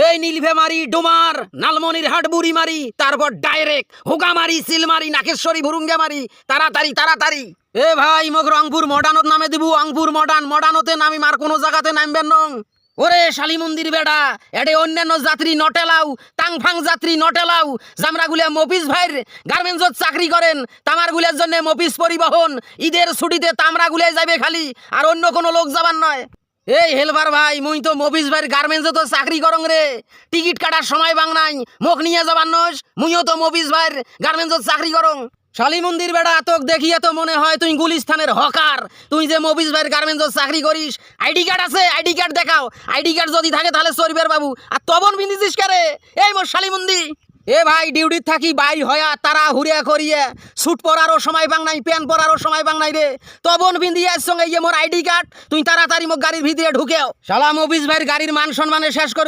এই নীলফামারী ডোমার নালমনির হাট বুড়িমারি তারপর ডাইরেক্ট হুগামারি সিলমারি নাকেশ্বরী ভুরুঙ্গামারি তাড়াতাড়ি তাড়াতাড়ি। এ ভাই মোক রংপুর মডার্নত নামে দিব, রংপুর মডার্নতে নামি মার কোনো জায়গাতে নামবেন নং। ওরে শালী মন্দির বেড়া এডে অন্যান্য যাত্রী নটেলাও, টাংফাং যাত্রী নটেলাও, জামরাগুলিয়া মফিজ ভাইয়ের গার্মেন্টসত চাকরি করেন, তামারগুলিয়ার জন্য মফিজ পরিবহন ঈদের ছুটিতে তামরাগুলিয়ায় যাবে খালি, আর অন্য কোনো লোক যাবার নয়। এই হেলভার ভাই মুই তো মফিজ ভাইয়ের গার্মেন্টসে তো চাকরি করং রে, টিকিট কাটার সময় বাং নাই, মোক নিয়ে যাবার নস, মুইও তো মফিজ ভাইয়ের গার্মেন্টসত চাকরি করং। শালী মন্দির বেড়া তোক দেখিয়ে তো মনে হয় তুই গুলিস্তানের হকার, তুই যে মফিজ ভাইয়ের গার্মেন্টসত চাকরি করিস। আইডি কার্ড আছে? আইডি কার্ড দেখাও। আইডি কার্ড যদি থাকে তাহলে চরিবের বাবু, আর তবন বিন্দিছিস কারে? এই মোর শালী মন্দির এ ভাই ডিউটিত থাকি বাইর হয়া তারা হুরিয়া করিয়ে স্যুট পরারও সময় বাং নাই, প্যান্ট পরারও সময় বাং নাই রে, তবন বিন্দিয়ার সঙ্গে ইয়ে মোর আইডি কার্ড, তুই তাড়াতাড়ি মোক গাড়ির ভিতরে ঢুকেও। শালা মফিজ ভাইয়ের গাড়ির মান সম্মানে শেষ করব।